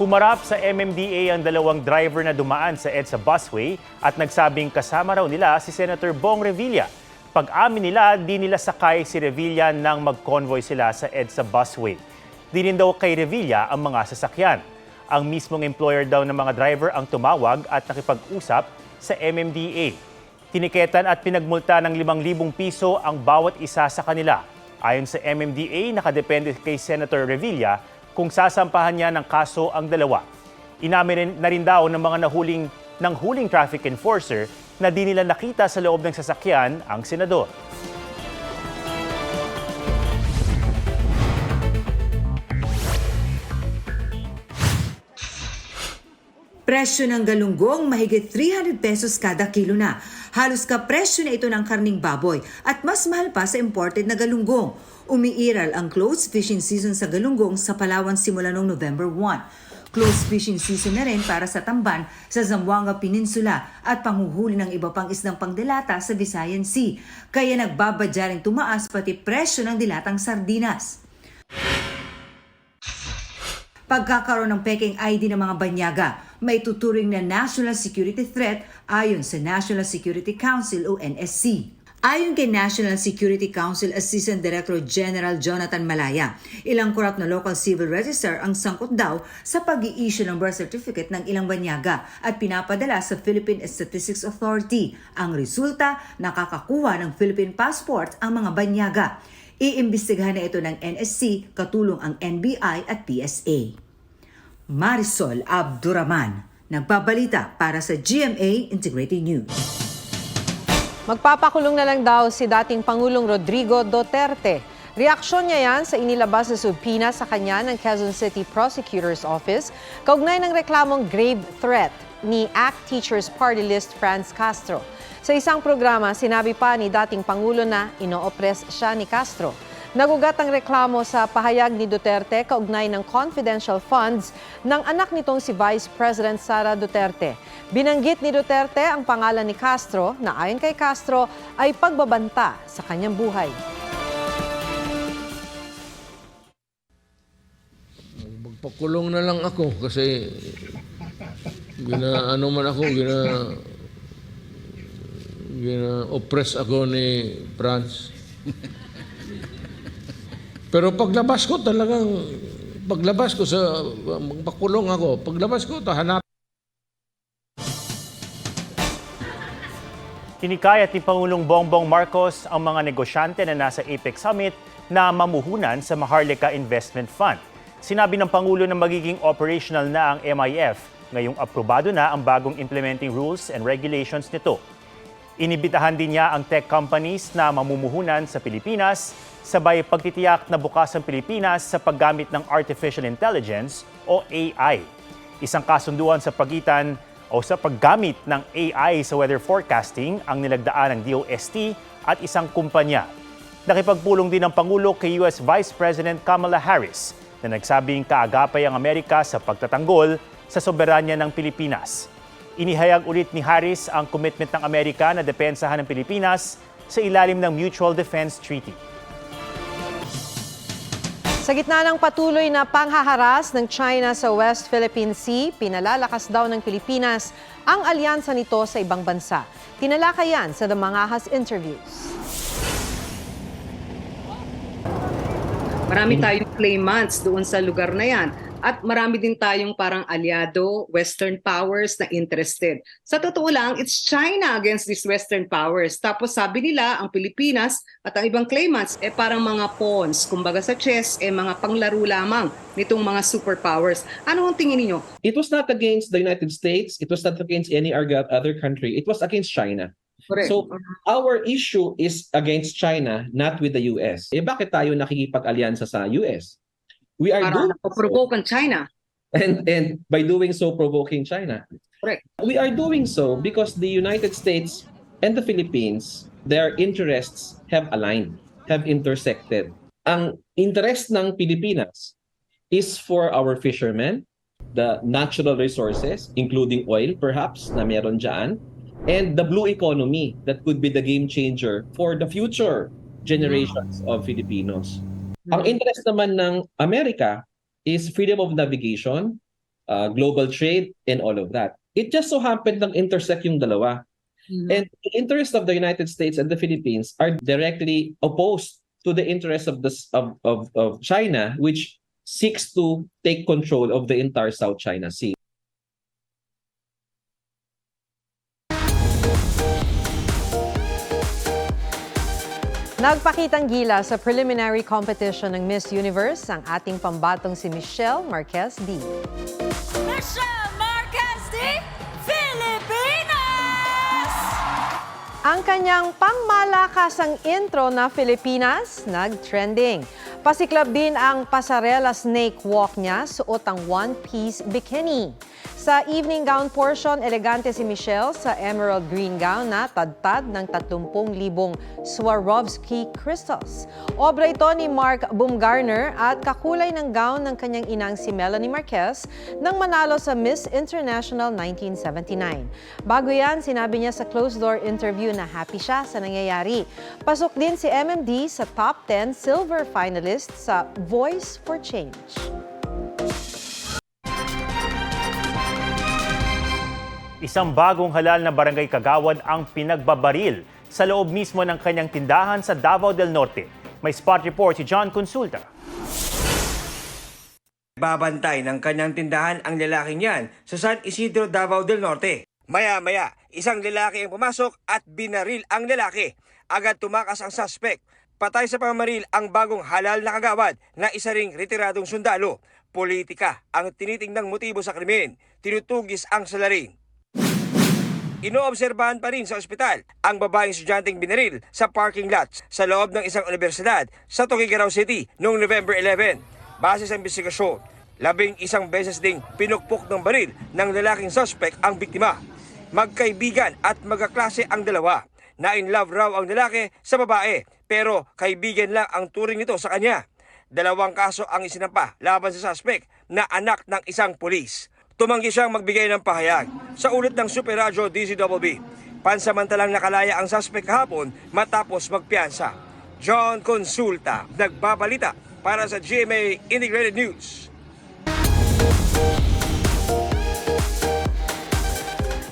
Humarap sa MMDA ang dalawang driver na dumaan sa EDSA busway at nagsabing kasama raw nila si Senator Bong Revilla. Pag-amin nila, di nila sakay si Revilla nang mag-convoy sila sa EDSA busway. Di rin daw kay Revilla ang mga sasakyan. Ang mismong employer daw ng mga driver ang tumawag at nakipag-usap sa MMDA. Tiniketan at pinagmulta ng 5,000 piso ang bawat isa sa kanila. Ayon sa MMDA, nakadepende kay Senator Revilla kung sasampahan niya ng kaso ang dalawa. Inamin na rin daw ng mga huling traffic enforcer na di nila nakita sa loob ng sasakyan ang senador. Presyo ng galunggong mahigit 300 pesos kada kilo na. Halos kapresyo na ito ng karning baboy at mas mahal pa sa imported na galunggong. Umiiral ang closed fishing season sa galunggong sa Palawan simula noong November 1. Closed fishing season na rin para sa tamban sa Zamboanga Peninsula at panghuhuli ng iba pang isdang pangdilata sa Visayan Sea. Kaya nagbabadya rin tumaas pati presyo ng dilatang sardinas. Pagkakaroon ng peking ID ng mga banyaga, may tuturing na national security threat ayon sa National Security Council o NSC. Ayon kay National Security Council Assistant Director General Jonathan Malaya, ilang korap na local civil register ang sangkot daw sa pag-i-issue ng birth certificate ng ilang banyaga at pinapadala sa Philippine Statistics Authority. Ang resulta, nakakakuha ng Philippine passport ang mga banyaga. Iimbestigahan na ito ng NSC, katulong ang NBI at PSA. Marisol Abduraman, nagbabalita para sa GMA Integrated News. Magpapakulong na lang daw si dating Pangulong Rodrigo Duterte. Reaksyon niya yan sa inilabas na subpoena sa kanya ng Quezon City Prosecutor's Office kaugnay ng reklamong grave threat ni ACT Teachers Party List Franz Castro. Sa isang programa, sinabi pa ni dating Pangulo na ino-oppress siya ni Castro. Nagugat ang reklamo sa pahayag ni Duterte kaugnay ng confidential funds ng anak nitong si Vice President Sara Duterte. Binanggit ni Duterte ang pangalan ni Castro na ayon kay Castro ay pagbabanta sa kanyang buhay. Magpakulong na lang ako kasi gina-oppress ako ni Franz. Pero paglabas ko magpakulong ako, paglabas ko, hanap. Hinikayat ni Pangulong Bongbong Marcos ang mga negosyante na nasa APEC Summit na mamuhunan sa Maharlika Investment Fund. Sinabi ng Pangulo na magiging operational na ang MIF ngayong aprobado na ang bagong implementing rules and regulations nito. Inibitahan din niya ang tech companies na mamumuhunan sa Pilipinas, sabay pagtitiyak na bukas ang Pilipinas sa paggamit ng Artificial Intelligence o AI. Isang kasunduan sa pagitan o sa paggamit ng AI sa weather forecasting ang nilagdaan ng DOST at isang kumpanya. Nakipagpulong din ng Pangulo kay US Vice President Kamala Harris na nagsabing kaagapay ang Amerika sa pagtatanggol sa soberanya ng Pilipinas. Inihayag ulit ni Harris ang commitment ng Amerika na depensahan ng Pilipinas sa ilalim ng Mutual Defense Treaty. Sa gitna ng patuloy na panghaharas ng China sa West Philippine Sea, pinalalakas daw ng Pilipinas ang alyansa nito sa ibang bansa. Tinalakay yan sa The Mangahas Interviews. Marami tayong claimants doon sa lugar na yan. At marami din tayong parang aliado, Western powers na interested. Sa totoo lang, it's China against these Western powers. Tapos sabi nila, ang Pilipinas at ang ibang claimants, parang mga pawns. Kumbaga sa chess, mga panglaro lamang nitong mga superpowers. Ano ang tingin niyo? It was not against the United States. It was not against any other country. It was against China. Correct. So, our issue is against China, not with the US. Bakit tayo nakikipag-alyansa sa US? We are Para doing provoke China. and by doing so, provoking China. Correct. We are doing so because the United States and the Philippines, their interests have aligned, have intersected. Ang interest ng Pilipinas is for our fishermen, the natural resources, including oil perhaps, na meron dyan, and the blue economy that could be the game changer for the future generations of Filipinos. Ang interest naman ng Amerika is freedom of navigation, global trade, and all of that. It just so happened lang intersect yung dalawa. And the interests of the United States and the Philippines are directly opposed to the interests of China, which seeks to take control of the entire South China Sea. Nagpakitang gila sa preliminary competition ng Miss Universe ang ating pambatong si Michelle Marquez D. Michelle Marquez D. Pilipinas! Ang kanyang pangmalakasang intro na Filipinas nag-trending. Pasiklab din ang pasarela snake walk niya, suot ang one-piece bikini. Sa evening gown portion, elegante si Michelle sa emerald green gown na tadtad ng 30,000 Swarovski crystals. Obra ito ni Mark Baumgartner at kakulay ng gown ng kanyang inang si Melanie Marquez nang manalo sa Miss International 1979. Bago yan, sinabi niya sa closed-door interview na happy siya sa nangyayari. Pasok din si MMD sa top 10 silver finalist sa Voice for Change. Isang bagong halal na barangay kagawad ang pinagbabaril sa loob mismo ng kanyang tindahan sa Davao del Norte. May spot report si John Consulta. Babantay ng kanyang tindahan ang lalaking yan sa San Isidro, Davao del Norte. Maya-maya, isang lalaki ang pumasok at binaril ang lalaki. Agad tumakas ang suspect. Patay sa pamamaril ang bagong halal na kagawad na isa ring retiradong sundalo. Politika ang tinitingnang motibo sa krimen. Tinutugis ang salarin. Inoobserbahan pa rin sa ospital ang babaeng estudyanteng binaril sa parking lot sa loob ng isang universidad sa Tuguegarao City noong November 11. Base sa investigasyon, 11 beses ding pinukpok ng baril ng lalaking suspect ang biktima. Magkaibigan at magkaklase ang dalawa. Na-in-love raw ang lalaki sa babae pero kaibigan lang ang turing nito sa kanya. 2 kaso ang isinampa laban sa suspect na anak ng isang pulis. Tumanggi siyang magbigay ng pahayag sa ulat ng Super Radyo DZBB. Pansamantalang nakalaya ang suspect kahapon matapos magpiyansa. John Consulta, nagbabalita para sa GMA Integrated News.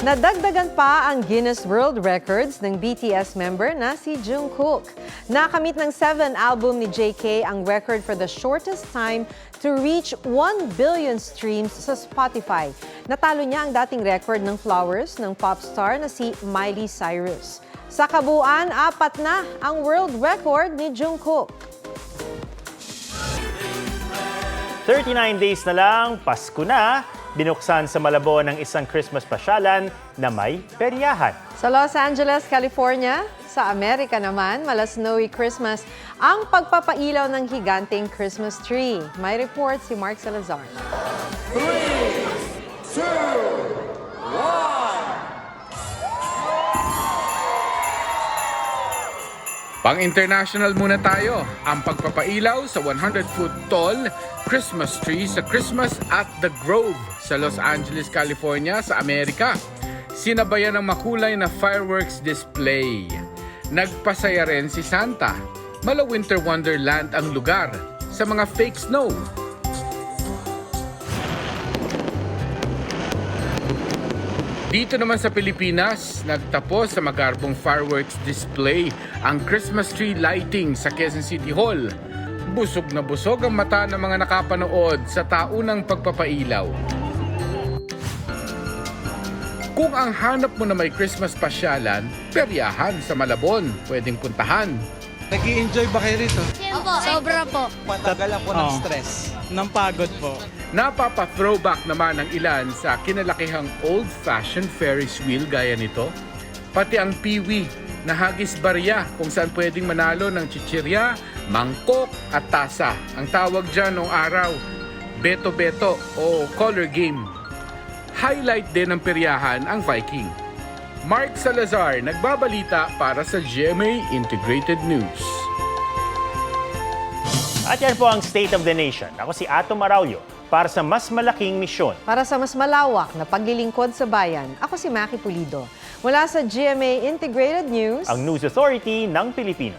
Nadagdagan pa ang Guinness World Records ng BTS member na si Jungkook. Nakamit ng 7 album ni JK ang record for the shortest time to reach 1 billion streams sa Spotify. Natalo niya ang dating record ng Flowers ng pop star na si Miley Cyrus. Sa kabuuan, 4 na ang world record ni Jungkook. 39 days na lang, Pasko na, binuksan sa Malabon ng isang Christmas pasyalan na may peryahan. Sa Los Angeles, California, sa Amerika naman, mala-snowy Christmas ang pagpapailaw ng higanteng Christmas tree. May report si Mark Salazar. 3, 2, 1. Pang-international muna tayo, ang pagpapailaw sa 100-foot tall Christmas tree sa Christmas at the Grove sa Los Angeles, California sa Amerika. Sinabayan ng makulay na fireworks display. Nagpasaya rin si Santa. Mala winter wonderland ang lugar sa mga fake snow. Dito naman sa Pilipinas, nagtapos sa magarbong fireworks display ang Christmas tree lighting sa Quezon City Hall. Busog na busog ang mata ng mga nakapanood sa taunang pagpapailaw. Kung ang hanap mo na may Christmas pasyalan, peryahan sa Malabon, pwedeng puntahan. Nag-i-enjoy ba kayo rito? Opo, sobra po. Matagal ako ng stress. Ng pagod po. Napapa-throwback naman ang ilan sa kinalakihang old-fashioned Ferris wheel gaya nito. Pati ang piwi na hagis barya kung saan pwedeng manalo ng chichirya, mangkok at tasa. Ang tawag dyan noong araw, beto-beto o color game. Highlight din ng peryahan ang Viking. Mark Salazar, nagbabalita para sa GMA Integrated News. At yan po ang State of the Nation. Ako si Atom Araulio para sa mas malaking misyon. Para sa mas malawak na paglilingkod sa bayan, ako si Maki Pulido. Mula sa GMA Integrated News, Ang News Authority ng Pilipino.